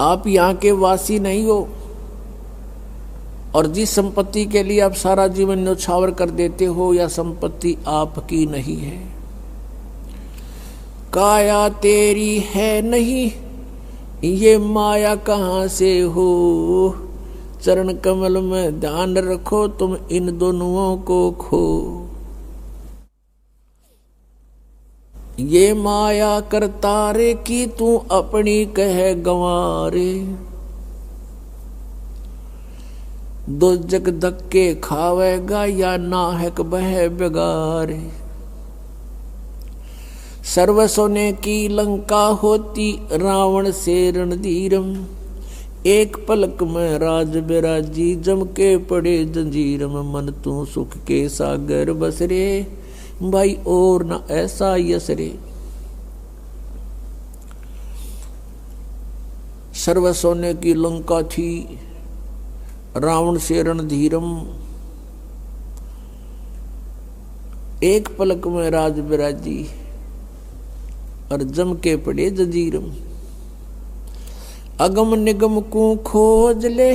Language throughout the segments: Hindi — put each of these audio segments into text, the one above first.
आप यहाँ के वासी नहीं हो, और जिस संपत्ति के लिए आप सारा जीवन न्यौछावर कर देते हो, यह संपत्ति आपकी नहीं है। काया तेरी है नहीं, ये माया कहाँ से हो। चरण कमल में ध्यान रखो, तुम इन दोनों को खो। ये माया करतारे की तू अपनी कह गंवारे। दो जग धक्के खावेगा या नाहक बह बेगारे। सर्व सोने की लंका होती रावण से रणधीरम। एक पलक में राज बिराजी जम के पड़े जंजीरम। मन तू सुख के सागर बसरे भाई और न ऐसा यसरे। सर्व सोने की लंका थी, रावण से रणधीरम। एक पलक में राज बिराजी और जम के पड़े जंजीरम। अगम निगम को खोज ले,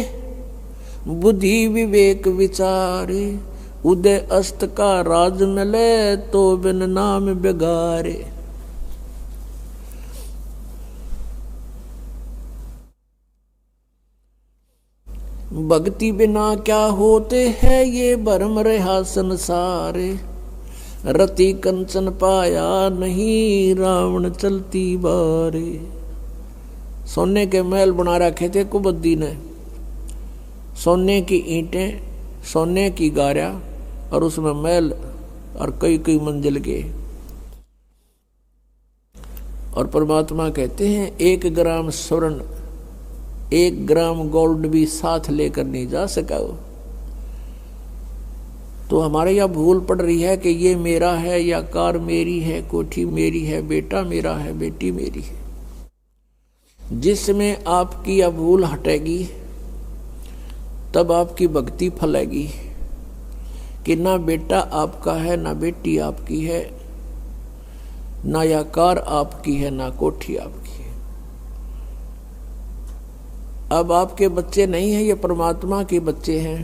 बुद्धि विवेक विचारे। उदय अस्त का राज मिले, तो बिन नाम बिगारे। भक्ति बिना क्या होते हैं, ये भरम रहा संसारे। रति कंचन पाया नहीं, रावण चलती बारे। सोने के महल बना रखे थे कुबद्दी ने, सोने की ईंटें, सोने की गारा, और उसमें महल और कई कई मंजिल के। और परमात्मा कहते हैं 1 ग्राम स्वर्ण, 1 ग्राम गोल्ड भी साथ लेकर नहीं जा सका वो। तो हमारे यहाँ भूल पड़ रही है कि ये मेरा है, या कार मेरी है, कोठी मेरी है, बेटा मेरा है, बेटी मेरी है। जिसमें आपकी यह भूल हटेगी, तब आपकी भक्ति फलेगी कि ना बेटा आपका है, ना बेटी आपकी है, ना यह कार आपकी है, ना कोठी आपकी है। अब आपके बच्चे नहीं हैं, ये परमात्मा के बच्चे हैं।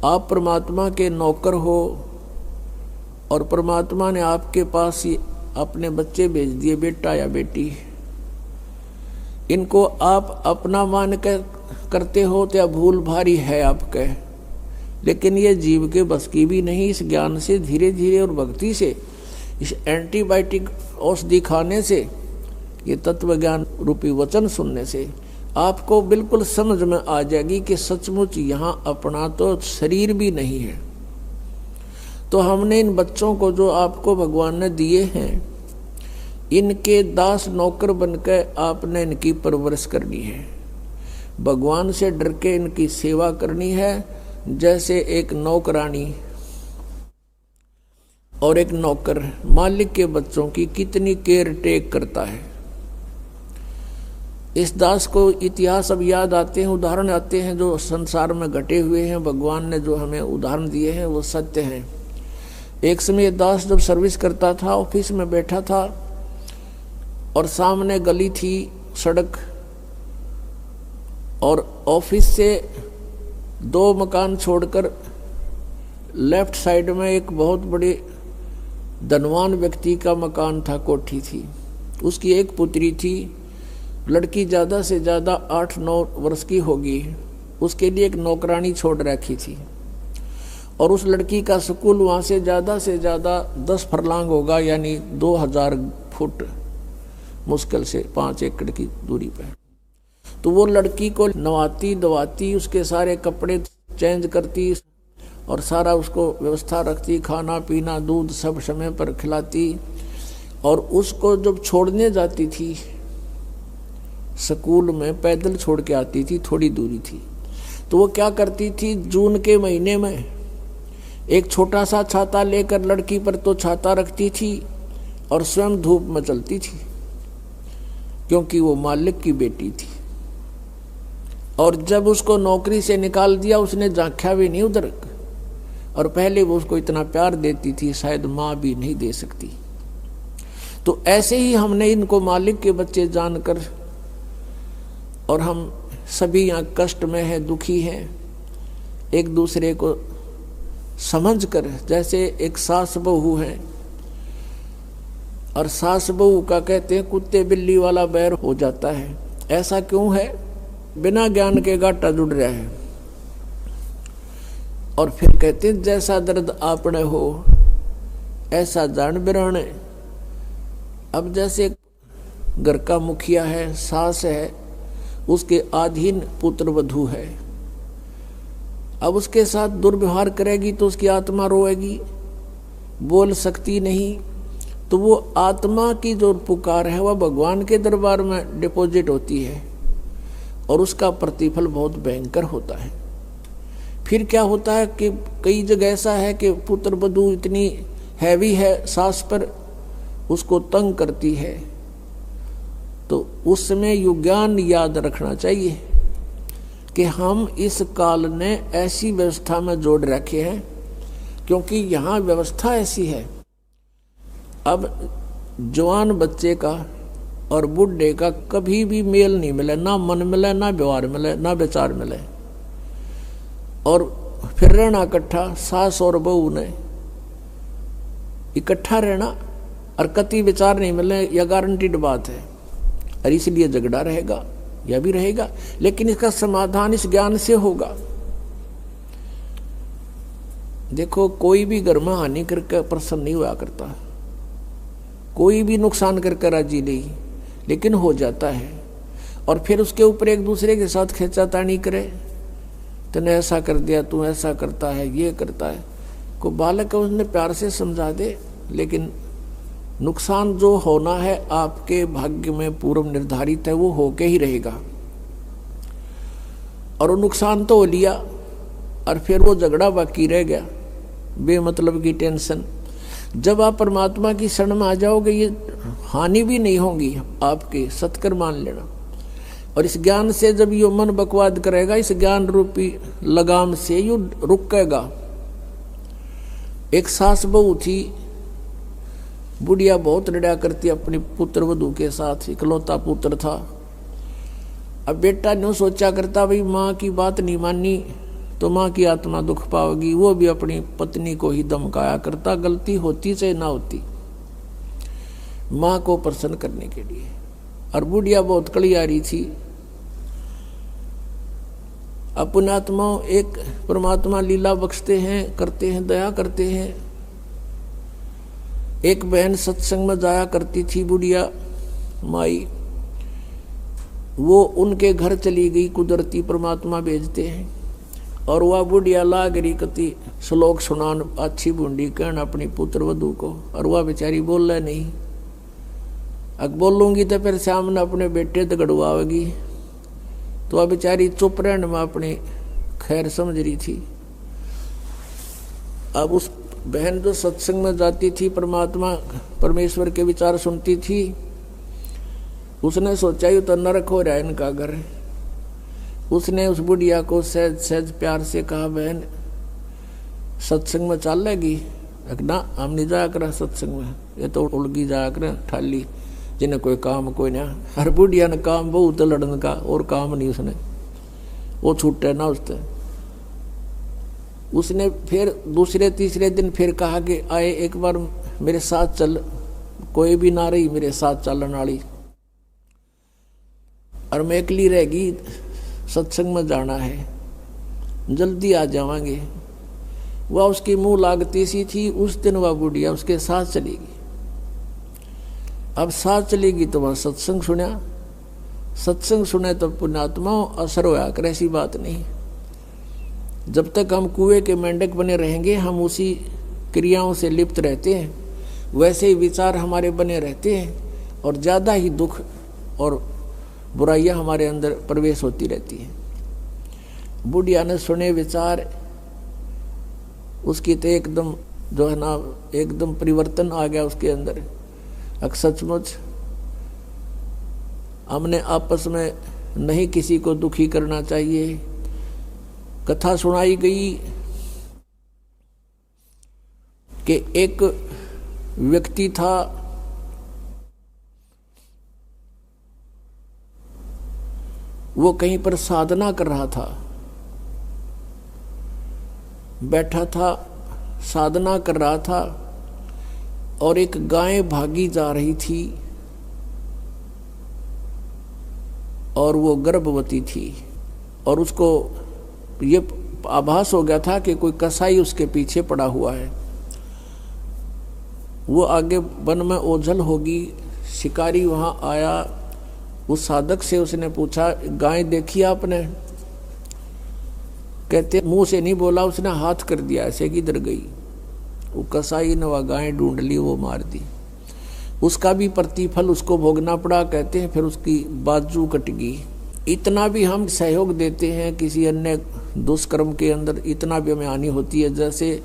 आप परमात्मा के नौकर हो, और परमात्मा ने आपके पास ही अपने बच्चे भेज दिए, बेटा या बेटी। इनको आप अपना मान कर करते हो तो भूल भारी है आपके, लेकिन ये जीव के बस की भी नहीं। इस ज्ञान से धीरे धीरे और भक्ति से, इस एंटीबायोटिक औषधि खाने से, ये तत्व ज्ञान रूपी वचन सुनने से आपको बिल्कुल समझ में आ जाएगी कि सचमुच यहाँ अपना तो शरीर भी नहीं है। तो हमने इन बच्चों को जो आपको भगवान ने दिए हैं, इनके दास नौकर बनकर आपने इनकी परवरिश करनी है। भगवान से डर के इनकी सेवा करनी है, जैसे एक नौकरानी और एक नौकर मालिक के बच्चों की कितनी केयर टेक करता है। इस दास को इतिहास अब याद आते हैं, उदाहरण आते हैं जो संसार में घटे हुए हैं। भगवान ने जो हमें उदाहरण दिए हैं वो सत्य हैं। एक समय दास जब सर्विस करता था, ऑफिस में बैठा था, और सामने गली थी, सड़क, और ऑफिस से 2 मकान छोड़कर लेफ्ट साइड में एक बहुत बड़े धनवान व्यक्ति का मकान था, कोठी थी। उसकी एक पुत्री थी, लड़की ज़्यादा से ज़्यादा 8-9 वर्ष की होगी। उसके लिए एक नौकरानी छोड़ रखी थी, और उस लड़की का स्कूल वहाँ से ज़्यादा 10 फरलांग होगा, यानी 2000 फुट मुश्किल से 5 एकड़ की दूरी पर। तो वो लड़की को नवाती धवाती, उसके सारे कपड़े चेंज करती, और सारा उसको व्यवस्था रखती, खाना पीना दूध सब समय पर खिलाती। और उसको जब छोड़ने जाती थी स्कूल में, पैदल छोड़ के आती थी, थोड़ी दूरी थी, तो वो क्या करती थी, जून के महीने में एक छोटा सा छाता लेकर लड़की पर तो छाता रखती थी, और स्वयं धूप में चलती थी, क्योंकि वो मालिक की बेटी थी। और जब उसको नौकरी से निकाल दिया, उसने झांका भी नहीं उधर, और पहले वो उसको इतना प्यार देती थी, शायद माँ भी नहीं दे सकती। तो ऐसे ही हमने इनको मालिक के बच्चे जानकर और हम सभी यहाँ कष्ट में हैं, दुखी हैं, एक दूसरे को समझकर, जैसे एक सास बहू है और सास बहू का कहते हैं कुत्ते बिल्ली वाला बैर हो जाता है। ऐसा क्यों है? बिना ज्ञान के गाटा जुड़ रहा है। और फिर कहते हैं जैसा दर्द आपने हो ऐसा जान बिराने। अब जैसे घर का मुखिया है, सास है, उसके अधीन पुत्र वधू है, अब उसके साथ दुर्व्यवहार करेगी तो उसकी आत्मा रोएगी, बोल सकती नहीं। तो वो आत्मा की जो पुकार है वह भगवान के दरबार में डिपॉजिट होती है और उसका प्रतिफल बहुत भयंकर होता है। फिर क्या होता है कि कई जगह ऐसा है कि पुत्र वधू इतनी हैवी है सास पर, उसको तंग करती है, तो उस समय यु ज्ञान याद रखना चाहिए कि हम इस काल ने ऐसी व्यवस्था में जोड़ रखे हैं, क्योंकि यहाँ व्यवस्था ऐसी है। अब जवान बच्चे का और बुढ़े का कभी भी मेल नहीं मिले, ना मन मिले, ना व्यवहार मिले, ना विचार मिले, और फिर रहना इकट्ठा, सास और बहू ने इकट्ठा रहना और कति विचार नहीं मिले, यह गारंटीड बात है। और इसलिए झगड़ा रहेगा, यह भी रहेगा, लेकिन इसका समाधान इस ज्ञान से होगा। देखो, कोई भी घर में हानि करके प्रसन्न नहीं हुआ करता, कोई भी नुकसान करके राजी नहीं, लेकिन हो जाता है। और फिर उसके ऊपर एक दूसरे के साथ खींचातानी करे, तूने ऐसा कर दिया, तू ऐसा करता है, ये करता है। को बालक है उसने प्यार से समझा दे, लेकिन नुकसान जो होना है आपके भाग्य में पूर्व निर्धारित है, वो होके ही रहेगा। और वो नुकसान तो हो लिया और फिर वो झगड़ा बाकी रह गया, बेमतलब की टेंशन। जब आप परमात्मा की शरण में आ जाओगे ये हानि भी नहीं होगी आपके, सत्कर मान लेना। और इस ज्ञान से जब यो मन बकवाद करेगा, इस ज्ञान रूपी लगाम से यू रुकेगा। एक सास बहू थी, बुढ़िया बहुत लड़ा करती अपनी पुत्र वधू के साथ, इकलौता पुत्र था। अब बेटा ने सोचा करता भाई माँ की बात नहीं मानी तो माँ की आत्मा दुख पाएगी, वो भी अपनी पत्नी को ही धमकाया करता, गलती होती चाहे ना होती, माँ को प्रसन्न करने के लिए। और बुढ़िया बहुत कलियारी थी। अपने आत्मा एक परमात्मा लीला बख्शते हैं, करते हैं, दया करते हैं। एक बहन सत्संग में जाया करती थी, बुढ़िया माई, वो उनके घर चली गई, कुदरती परमात्मा भेजते हैं। और वह बुढ़िया लागरी कति श्लोक सुनान अच्छी बूंदी कहना अपनी पुत्र वधू को, और वह बेचारी बोल रहा नहीं। अब बोलूंगी तो फिर सामने अपने बेटे दगड़वाएगी, तो वह बेचारी चुप रहने में अपनी खैर समझ रही थी। अब उस बहन जो सत्संग में जाती थी, परमात्मा परमेश्वर के विचार सुनती थी, उसने सोचा ये तो नरक हो रहा है इनका घर। उसने उस बुढ़िया को सहज सहज प्यार से कहा, बहन सत्संग में चल लेगी? ना, हम नहीं जाया कर सत्संग में, ये तो उड़गी जाया कर ठाली, जिन्हें कोई काम कोई ना। हर बुढ़िया ने काम बहुत लड़न का, और काम नहीं उसने, वो छूटे ना उससे। उसने फिर दूसरे तीसरे दिन फिर कहा कि आए एक बार मेरे साथ चल, कोई भी ना रही मेरे साथ चलने वाली, और मैं अकेली रहेगी, सत्संग में जाना है, जल्दी आ जावांगे। वह उसकी मुंह लागती सी थी। उस दिन वह बुढ़िया उसके साथ चलेगी। अब साथ चलेगी तो वह सत्संग सुना, सत्संग सुने तो पुण्यात्मा असर होया कर, ऐसी बात नहीं। जब तक हम कुएं के मेंढक बने रहेंगे, हम उसी क्रियाओं से लिप्त रहते हैं, वैसे ही विचार हमारे बने रहते हैं, और ज़्यादा ही दुख और बुराइयां हमारे अंदर प्रवेश होती रहती हैं। बुढ़िया ने सुने विचार, उसकी तो एकदम जो है ना, एकदम परिवर्तन आ गया उसके अंदर। अब सचमुच हमने आपस में नहीं किसी को दुखी करना चाहिए। कथा सुनाई गई कि एक व्यक्ति था, वो कहीं पर साधना कर रहा था, बैठा था, साधना कर रहा था, और एक गाय भागी जा रही थी और वो गर्भवती थी, और उसको ये आभास हो गया था कि कोई कसाई उसके पीछे पड़ा हुआ है। वो आगे वन में ओझल होगी। शिकारी वहाँ आया, उस साधक से उसने पूछा, गाय देखी आपने? कहते मुंह से नहीं बोला, उसने हाथ कर दिया, ऐसे किधर गई? वो कसाई ने वह गाय ढूंढ ली, वो मार दी। उसका भी प्रतिफल उसको भोगना पड़ा। कहते हैं फिर उसकी बाजू कट गई। इतना भी हम सहयोग देते हैं किसी अन्य दुष्कर्म के अंदर, इतना भी हमें हानि होती है। जैसे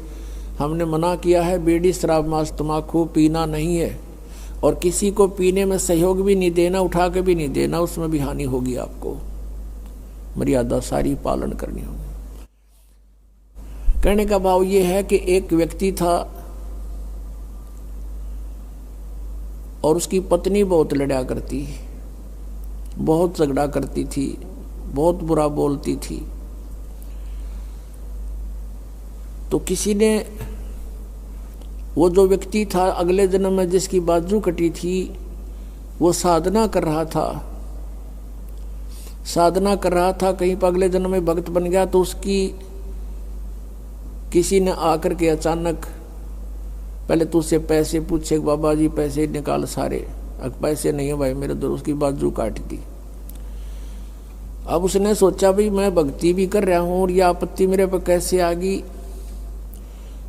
हमने मना किया है बीड़ी शराब मांस तम्बाकू पीना नहीं है, और किसी को पीने में सहयोग भी नहीं देना, उठा के भी नहीं देना, उसमें भी हानि होगी। आपको मर्यादा सारी पालन करनी होगी। कहने का भाव ये है कि एक व्यक्ति था और उसकी पत्नी बहुत लड़ा करती, बहुत झगड़ा करती थी, बहुत बुरा बोलती थी। तो किसी ने, वो जो व्यक्ति था अगले जन्म में जिसकी बाजू कटी थी, वो साधना कर रहा था, साधना कर रहा था, कहीं पर अगले जन्म में भक्त बन गया। तो उसकी किसी ने आकर के अचानक पहले तो उससे पैसे पूछे, बाबा जी पैसे निकाल सारे। अब पैसे नहीं है भाई मेरे, दोस्त की बाजू काट दी। अब उसने सोचा भाई मैं भक्ति भी कर रहा हूं और यह आपत्ति मेरे पर कैसे आ गई।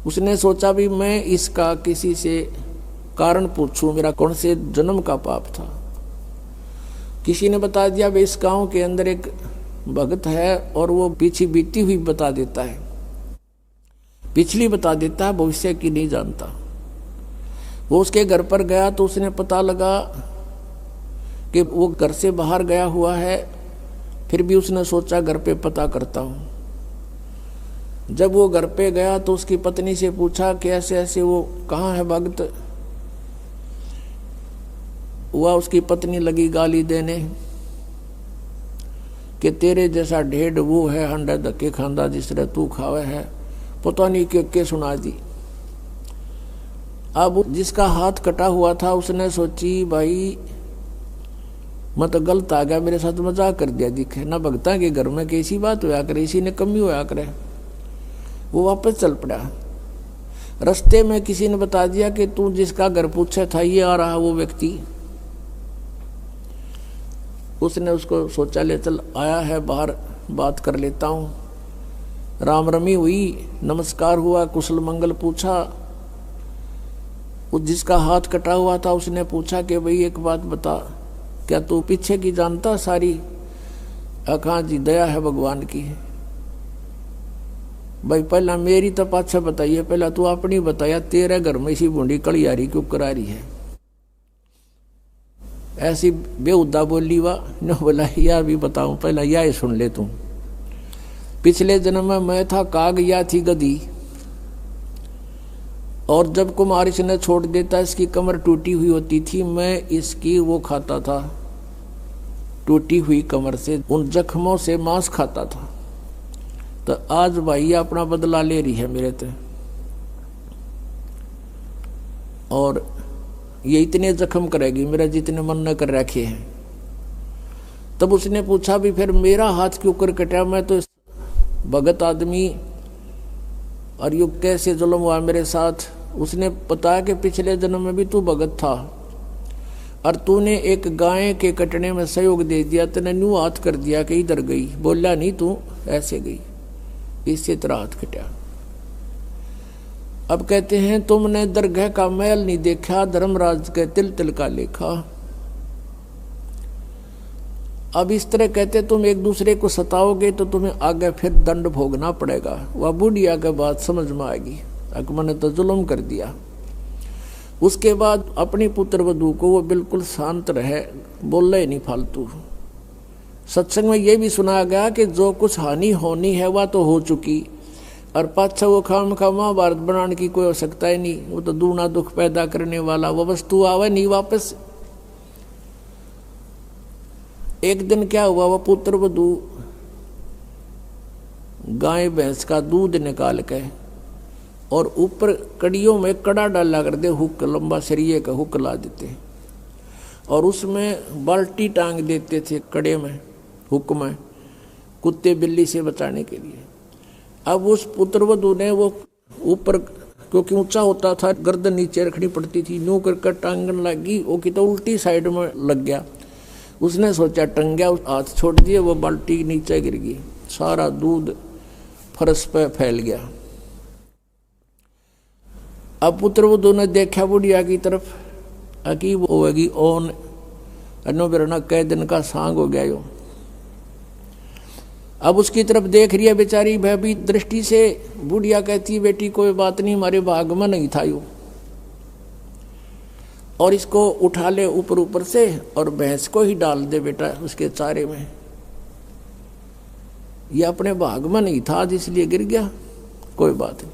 उसने सोचा भी मैं इसका किसी से कारण पूछूं, मेरा कौन से जन्म का पाप था। किसी ने बता दिया भाई इस गांव के अंदर एक भक्त है और वो पीछे बीती हुई बता देता है, पिछली बता देता है, भविष्य की नहीं जानता। वो उसके घर पर गया तो उसने पता लगा कि वो घर से बाहर गया हुआ है। फिर भी उसने सोचा घर पे पता करता हूं। जब वो घर पे गया तो उसकी पत्नी से पूछा कि ऐसे ऐसे वो कहाँ है भक्त हुआ। उसकी पत्नी लगी गाली देने कि तेरे जैसा ढेड वो है, हंडा धक्के खांदा जिस तरह तू खावे है, पता नहीं के सुना दी। अब जिसका हाथ कटा हुआ था उसने सोची भाई मैं तो गलत आ गया, मेरे साथ मजाक कर दिया दिखे ना, भगता के घर में कैसी बात होया करे, इसी ने कमी होया करे। वो वापस चल पड़ा। रास्ते में किसी ने बता दिया कि तू जिसका घर पूछा था ये आ रहा वो व्यक्ति। उसने उसको सोचा ले चल आया है बाहर, बात कर लेता हूँ। राम रमी हुई, नमस्कार हुआ, कुशल मंगल पूछा। उस जिसका हाथ कटा हुआ था उसने पूछा कि भाई एक बात बता, क्या तू पीछे की जानता सारी? हाँ जी, दया है भगवान की। भाई पहला मेरी तो पाछा बताइए, पहला तू अपनी बताया, तेरे घर में इसी बूंदी कलियारी क्यों करा रही है? ऐसी बेहुदा बोली वाह न, बोला यार भी बताऊं, पहला यह सुन ले तू। पिछले जन्म में मैं था काग, या थी गधी, और जब कुमार इसने छोड़ देता इसकी कमर टूटी हुई होती थी, मैं इसकी वो खाता था, टूटी हुई कमर से उन जख्मों से मांस खाता था। तो आज भाई अपना बदला ले रही है मेरे ते, और ये इतने जख्म करेगी मेरा जितने मन न कर रखे हैं। तब उसने पूछा भी फिर मेरा हाथ क्यों कर कटा, मैं तो भगत आदमी, और यू कैसे जुल्म हुआ मेरे साथ। उसने बताया कि पिछले जन्म में भी तू भगत था और तूने एक गाय के कटने में सहयोग दे दिया, तूने न्यू हाथ कर दिया कि इधर गई, बोला नहीं तू ऐसे गई, इससे तेरा हाथ कटा। अब कहते हैं तुमने दरगाह का महल नहीं देखा, धर्मराज के तिल तिल का लेखा। अब इस तरह कहते तुम एक दूसरे को सताओगे तो तुम्हें आगे फिर दंड भोगना पड़ेगा। वह बुढ़िया के बात समझ में आएगी, अकबर ने तो जुल्म कर दिया। उसके बाद अपनी पुत्र वधू को वो बिल्कुल शांत रहे, बोल ही नहीं फालतू। सत्संग में ये भी सुनाया गया कि जो कुछ हानि होनी है वह तो हो चुकी, और पाछा वो खाम खा महाभारत बनाने की कोई आवश्यकता ही नहीं। वो तो दूना दुख पैदा करने वाला वो वस्तु आवे नहीं वापस। एक दिन क्या हुआ, वह पुत्र वधू गाय भैंस का दूध निकाल के और ऊपर कड़ियों में कड़ा डाला कर दे, हुक लंबा सरिये का हुक ला देते और उसमें बाल्टी टांग देते थे कड़े में, हुक में, कुत्ते बिल्ली से बचाने के लिए। अब उस पुत्रवधू ने वो ऊपर, क्योंकि ऊंचा होता था, गर्दन नीचे रखनी पड़ती थी, यूं कर टांगन लगी, वो की तो उल्टी साइड में लग गया। उसने सोचा टंग गया, हाथ छोड़ दिए, वो बाल्टी नीचे गिर गई, सारा दूध फर्श पे फैल गया। अब पुत्रवधू ने देखा बुढ़िया की तरफ, अकी वो होगी ओन अनो बिरना कई दिन का सांग हो गया यो। अब उसकी तरफ देख रही है बेचारी भयभीत दृष्टि से। बुढ़िया कहती, बेटी कोई बात नहीं, हमारे भाग में नहीं था यो, और इसको उठा ले ऊपर ऊपर से और भैंस को ही डाल दे बेटा उसके चारे में। ये अपने भाग में नहीं था इसलिए गिर गया, कोई बात नहीं।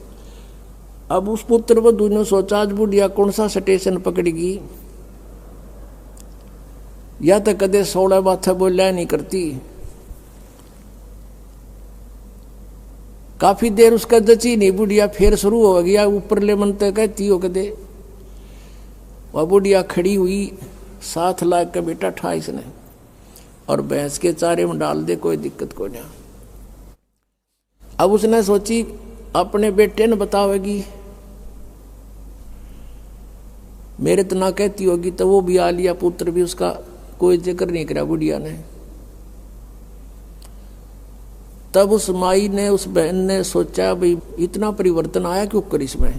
अब उस पुत्रवधू ने सोचा, आज बुढ़िया कौन सा स्टेशन पकड़ेगी, या तो कदे 16 बातें बोलिया नहीं करती। काफी देर उसका जची नहीं बुढ़िया, फिर शुरू हो गया ऊपर ले मन तक कहती हो कदे। वह बुढ़िया खड़ी हुई, 7 लाख का बेटा ठा इसने और भैंस के चारे में डाल दे, कोई दिक्कत को नहीं। अब उसने सोची अपने बेटे ने बतावेगी, मेरे तो ना कहती होगी तो वो भी आ लिया, पुत्र भी उसका कोई जिक्र नहीं करा बुढ़िया ने। तब उस माई ने, उस बहन ने सोचा भाई इतना परिवर्तन आया क्यों कर इसमें,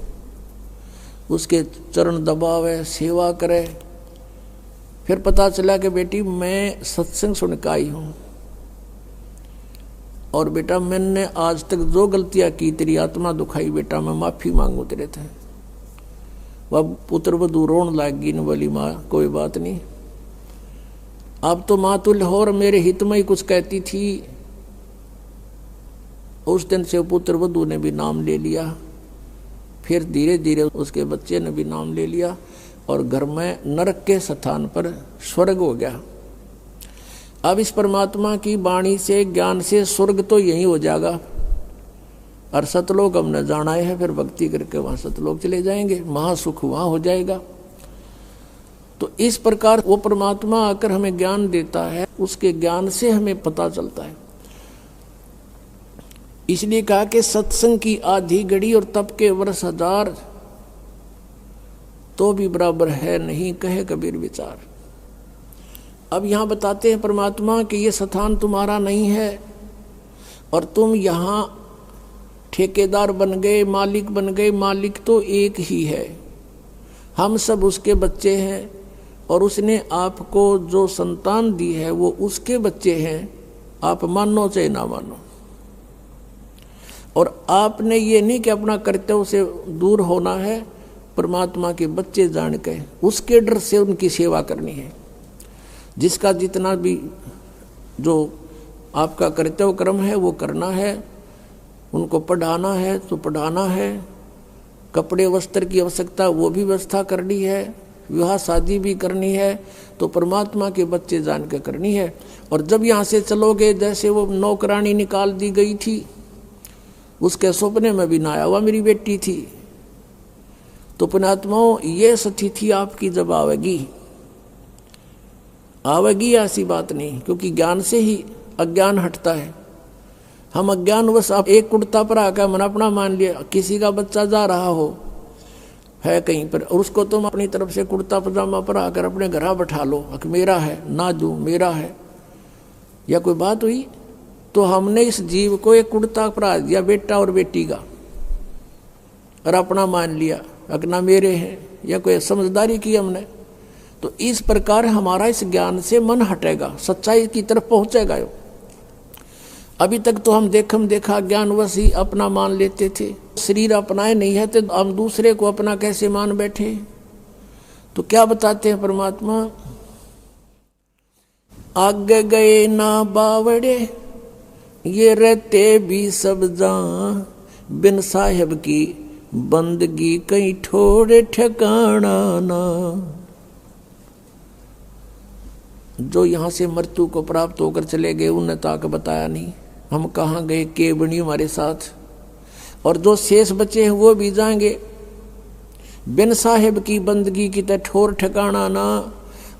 उसके चरण दबावे, सेवा करे। फिर पता चला कि बेटी मैं सत्संग सुन के आई हूं और बेटा मैंने आज तक जो गलतियां की, तेरी आत्मा दुखाई बेटा, मैं माफी मांगू तेरे थे। वह पुत्रवधू रोन लाग गई, न बोली माँ कोई बात नहीं, अब तो माँ तुल्य हो और मेरे हित में ही कुछ कहती थी। उस दिन से पुत्रवधू ने भी नाम ले लिया, फिर धीरे धीरे उसके बच्चे ने भी नाम ले लिया और घर में नरक के स्थान पर स्वर्ग हो गया। अब इस परमात्मा की वाणी से, ज्ञान से स्वर्ग तो यही हो जाएगा और सतलोक हमने जाना है, फिर भक्ति करके वहां सतलोक चले जाएंगे, महासुख वहां हो जाएगा। तो इस प्रकार वो परमात्मा आकर हमें ज्ञान देता है, उसके ज्ञान से हमें पता चलता है। इसलिए कहा कि सत्संग की आधी घड़ी और तप के वर्ष 1000 तो भी बराबर है नहीं, कहे कबीर विचार। अब यहां बताते हैं परमात्मा कि ये स्थान तुम्हारा नहीं है और तुम यहां ठेकेदार बन गए, मालिक बन गए। मालिक तो एक ही है, हम सब उसके बच्चे हैं और उसने आपको जो संतान दी है वो उसके बच्चे हैं, आप मानो चाहे ना मानो। और आपने ये नहीं कि अपना कर्तव्य से दूर होना है, परमात्मा के बच्चे जान के उसके डर से उनकी सेवा करनी है। जिसका जितना भी जो आपका कर्तव्य कर्म है वो करना है, उनको पढ़ाना है तो पढ़ाना है, कपड़े वस्त्र की आवश्यकता वो भी व्यवस्था करनी है, विवाह शादी भी करनी है, तो परमात्मा के बच्चे जान के करनी है। और जब यहाँ से चलोगे, जैसे वो नौकरानी निकाल दी गई थी, उसके सपने में भी ना आया, वह मेरी बेटी थी। तो पुण्यात्माओं, ये स्थिति आपकी जब आवेगी ऐसी बात नहीं, क्योंकि ज्ञान से ही अज्ञान हटता है। हम अज्ञानवश आप एक कुर्ता पर आकर मन अपना मान लिया, किसी का बच्चा जा रहा हो है कहीं पर और उसको तुम अपनी तरफ से कुर्ता पजामा पर आकर अपने घर बैठा लो, मेरा है ना दू मेरा है, या कोई बात हुई? तो हमने इस जीव को एक कुर्ता परा दिया, बेटा और बेटी का, और अपना मान लिया अगना मेरे हैं, या कोई समझदारी की हमने। तो इस प्रकार हमारा इस ज्ञान से मन हटेगा, सच्चाई की तरफ पहुंचेगा। अभी तक तो हम देखा ज्ञानवश ही अपना मान लेते थे, शरीर अपनाए नहीं है तो हम दूसरे को अपना कैसे मान बैठे। तो क्या बताते हैं परमात्मा, आगे गए ना बावड़े ये रहते भी सब जान, बिन साहेब की बंदगी कहीं ठोड़े ठिकाना ना। जो यहाँ से मृत्यु को प्राप्त होकर चले गए उन्हें ताक बताया नहीं हम कहाँ गए, के बनी हमारे साथ। और जो शेष बचे हैं वो भी जाएंगे। बिन साहेब की बंदगी की तो ठोर ठिकाना ना।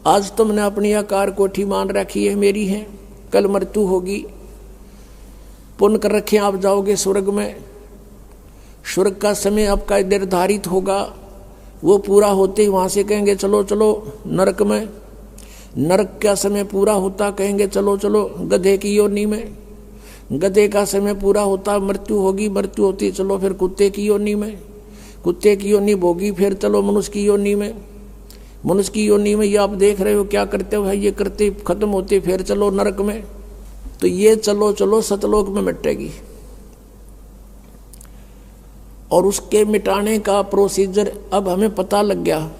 आज तुमने अपनी आकार कोठी मान रखी है मेरी है, कल मृत्यु होगी। पुण्य कर रखे आप जाओगे स्वर्ग में। स्वर्ग का समय आपका निर्धारित होगा, वो पूरा होते ही वहाँ से कहेंगे चलो चलो नरक में। नरक का समय पूरा होता कहेंगे चलो चलो गधे की योनि में। गधे का समय पूरा होता मृत्यु होगी, मृत्यु होती चलो फिर कुत्ते की योनि में। कुत्ते की योनि भोगी फिर चलो मनुष्य की योनि में। मनुष्य की योनि में ये आप देख रहे हो क्या करते हो भाई, ये करते खत्म होते फिर चलो नरक में। तो ये चलो चलो सतलोक में मिटेगी। और उसके मिटाने का प्रोसीजर अब हमें पता लग गया।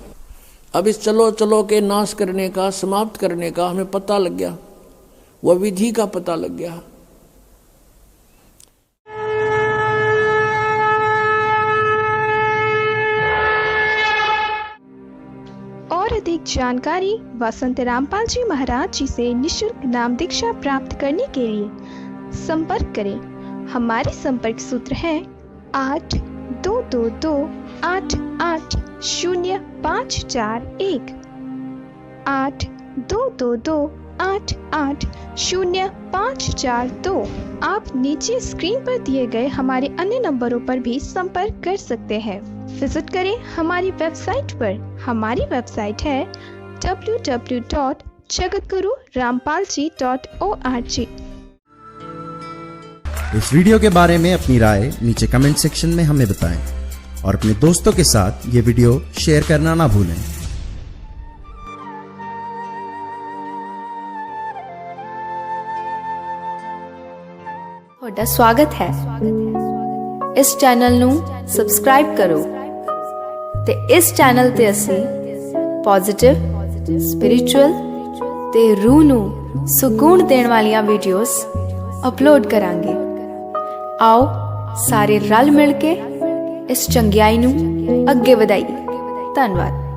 अब इस चलो चलो के नाश करने का, समाप्त करने का हमें पता लग गया, वह विधि का पता लग गया। और अधिक जानकारी वसंत रामपाल जी महाराज जी से निःशुल्क नाम दीक्षा प्राप्त करने के लिए संपर्क करें। हमारे संपर्क सूत्र है 8222880541 8222880542। आप नीचे स्क्रीन पर दिए गए हमारे अन्य नंबरों पर भी संपर्क कर सकते हैं। विजिट करें हमारी वेबसाइट पर। हमारी वेबसाइट है www.jagatgururampalji.org। इस वीडियो के बारे में अपनी राय नीचे कमेंट सेक्शन में हमें बताएं और अपने दोस्तों के साथ ये वीडियो शेयर करना ना भूलें। ਤੁਹਾਡਾ ਸਵਾਗਤ ਹੈ। ਇਸ ਚੈਨਲ ਨੂੰ ਸਬਸਕ੍ਰਾਈਬ ਕਰੋ ਤੇ ਇਸ ਚੈਨਲ ਤੇ ਅਸੀਂ ਪੋਜ਼ਿਟਿਵ, ਸਪਿਰਿਚੁਅਲ ਤੇ ਰੂਹ ਨੂੰ ਸਕੂਨ ਦੇਣ ਵਾਲੀਆਂ ਵੀਡੀਓਜ਼ ਅਪਲੋਡ ਕਰਾਂਗੇ। ਆਓ ਸਾਰੇ ਰਲ ਮਿਲ ਕੇ ਇਸ ਚੰਗਿਆਈ ਨੂੰ ਅੱਗੇ ਵਧਾਈਏ। ਧੰਨਵਾਦ।